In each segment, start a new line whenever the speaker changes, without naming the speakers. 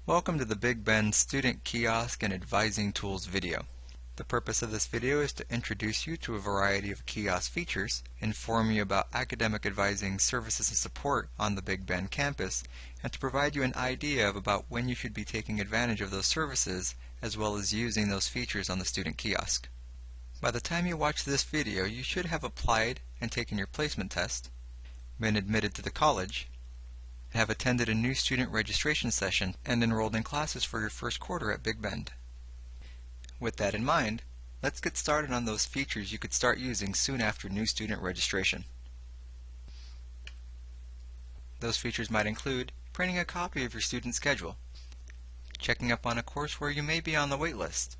Welcome to the Big Bend Student Kiosk and Advising Tools video. The purpose of this video is to introduce you to a variety of kiosk features, inform you about academic advising services and support on the Big Bend campus, and to provide you an idea of about when you should be taking advantage of those services as well as using those features on the student kiosk. By the time you watch this video, you should have applied and taken your placement test, been admitted to the college, have attended a new student registration session, and enrolled in classes for your first quarter at Big Bend. With that in mind, let's get started on those features you could start using soon after new student registration. Those features might include printing a copy of your student schedule, checking up on a course where you may be on the wait list.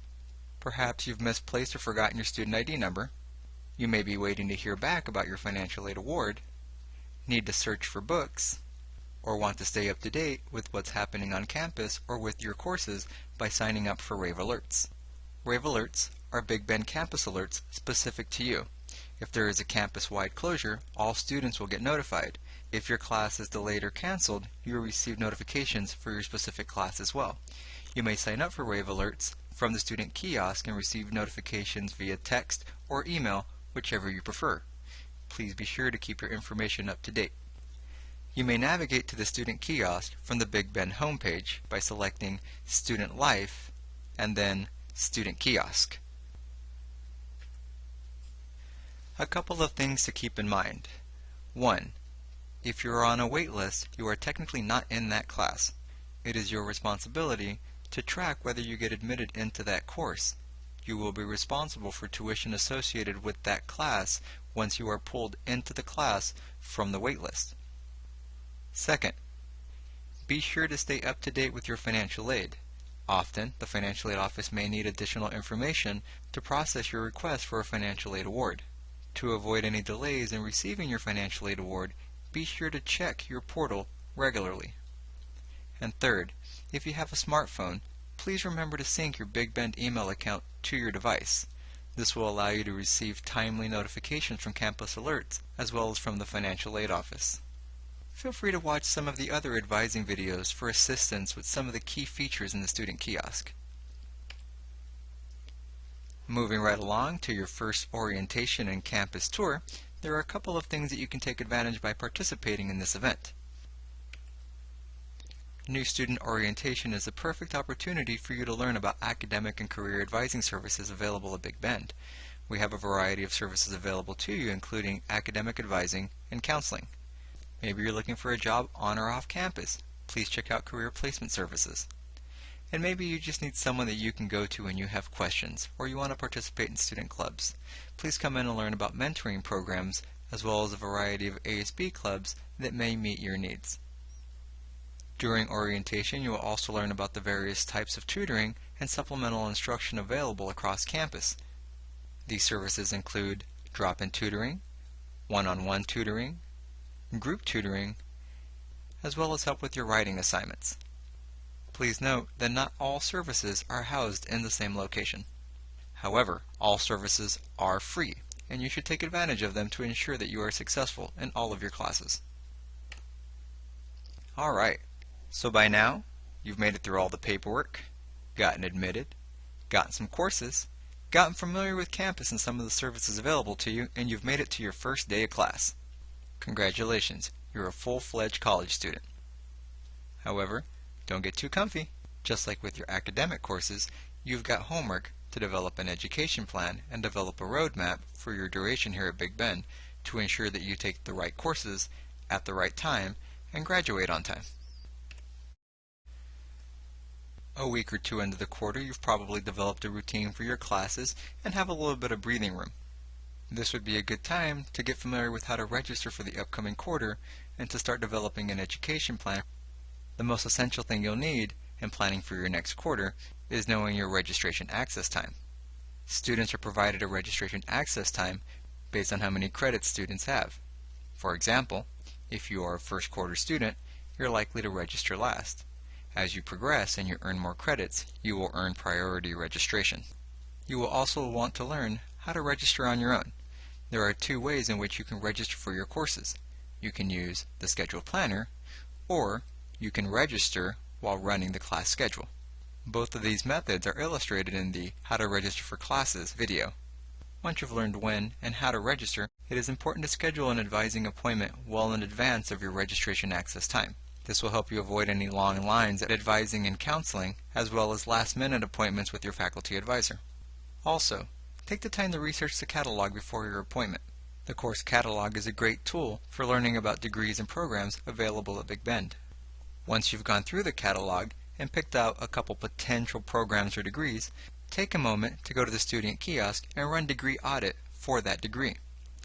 Perhaps you've misplaced or forgotten your student ID number. You may be waiting to hear back about your financial aid award, need to search for books, or want to stay up to date with what's happening on campus or with your courses by signing up for Rave Alerts. Rave Alerts are Big Bend campus alerts specific to you. If there is a campus-wide closure, all students will get notified. If your class is delayed or canceled, you will receive notifications for your specific class as well. You may sign up for Rave Alerts from the student kiosk and receive notifications via text or email, whichever you prefer. Please be sure to keep your information up to date. You may navigate to the student kiosk from the Big Bend homepage by selecting Student Life and then Student Kiosk. A couple of things to keep in mind. 1. If you are on a wait list, you are technically not in that class. It is your responsibility to track whether you get admitted into that course. You will be responsible for tuition associated with that class once you are pulled into the class from the wait list. Second, be sure to stay up to date with your financial aid. Often, the financial aid office may need additional information to process your request for a financial aid award. To avoid any delays in receiving your financial aid award, be sure to check your portal regularly. And third, if you have a smartphone, please remember to sync your Big Bend email account to your device. This will allow you to receive timely notifications from campus alerts as well as from the financial aid office. Feel free to watch some of the other advising videos for assistance with some of the key features in the student kiosk. Moving right along to your first orientation and campus tour, there are a couple of things that you can take advantage by participating in this event. New student orientation is a perfect opportunity for you to learn about academic and career advising services available at Big Bend. We have a variety of services available to you, including academic advising and counseling. Maybe you're looking for a job on or off campus. Please check out career placement services. And maybe you just need someone that you can go to when you have questions, or you want to participate in student clubs. Please come in and learn about mentoring programs, as well as a variety of ASB clubs that may meet your needs. During orientation, you will also learn about the various types of tutoring and supplemental instruction available across campus. These services include drop-in tutoring, one-on-one tutoring, group tutoring, as well as help with your writing assignments. Please note that not all services are housed in the same location. However, all services are free, and you should take advantage of them to ensure that you are successful in all of your classes. Alright, so by now, you've made it through all the paperwork, gotten admitted, gotten some courses, gotten familiar with campus and some of the services available to you, and you've made it to your first day of class. Congratulations, you're a full-fledged college student. However, don't get too comfy. Just like with your academic courses, you've got homework to develop an education plan and develop a roadmap for your duration here at Big Bend to ensure that you take the right courses at the right time and graduate on time. A week or two into the quarter, you've probably developed a routine for your classes and have a little bit of breathing room. This would be a good time to get familiar with how to register for the upcoming quarter and to start developing an education plan. The most essential thing you'll need in planning for your next quarter is knowing your registration access time. Students are provided a registration access time based on how many credits students have. For example, if you are a first quarter student, you're likely to register last. As you progress and you earn more credits, you will earn priority registration. You will also want to learn how to register on your own. There are two ways in which you can register for your courses. You can use the Schedule Planner, or you can register while running the class schedule. Both of these methods are illustrated in the How to Register for Classes video. Once you've learned when and how to register, it is important to schedule an advising appointment well in advance of your registration access time. This will help you avoid any long lines at advising and counseling, as well as last-minute appointments with your faculty advisor. Also, take the time to research the catalog before your appointment. The course catalog is a great tool for learning about degrees and programs available at Big Bend. Once you've gone through the catalog and picked out a couple potential programs or degrees, take a moment to go to the student kiosk and run degree audit for that degree.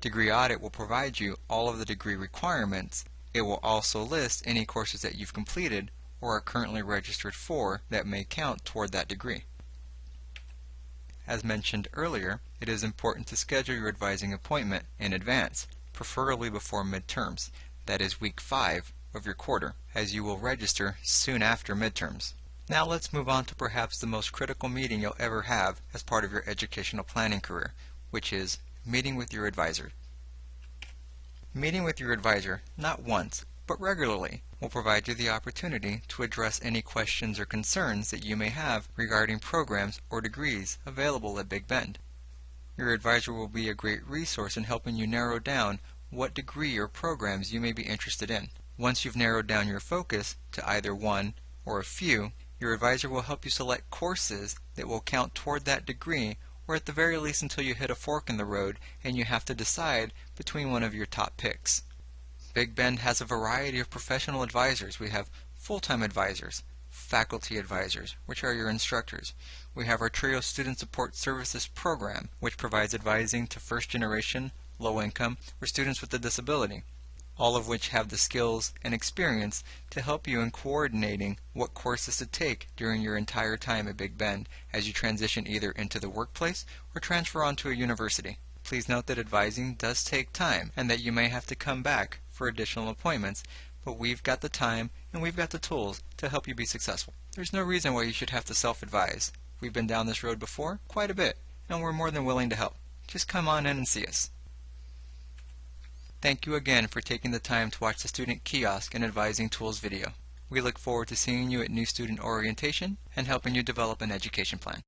Degree audit will provide you all of the degree requirements. It will also list any courses that you've completed or are currently registered for that may count toward that degree. As mentioned earlier, it is important to schedule your advising appointment in advance, preferably before midterms, that is week 5 of your quarter, as you will register soon after midterms. Now let's move on to perhaps the most critical meeting you'll ever have as part of your educational planning career, which is meeting with your advisor. Meeting with your advisor, not once, but regularly, will provide you the opportunity to address any questions or concerns that you may have regarding programs or degrees available at Big Bend. Your advisor will be a great resource in helping you narrow down what degree or programs you may be interested in. Once you've narrowed down your focus to either one or a few, your advisor will help you select courses that will count toward that degree, or at the very least until you hit a fork in the road and you have to decide between one of your top picks. Big Bend has a variety of professional advisors. We have full-time advisors, faculty advisors, which are your instructors. We have our TRIO Student Support Services program, which provides advising to first-generation, low-income, or students with a disability, all of which have the skills and experience to help you in coordinating what courses to take during your entire time at Big Bend as you transition either into the workplace or transfer on to a university. Please note that advising does take time and that you may have to come back for additional appointments, but we've got the time and we've got the tools to help you be successful. There's no reason why you should have to self-advise. We've been down this road before quite a bit, and we're more than willing to help. Just come on in and see us. Thank you again for taking the time to watch the Student Kiosk and Advising Tools video. We look forward to seeing you at new student orientation and helping you develop an education plan.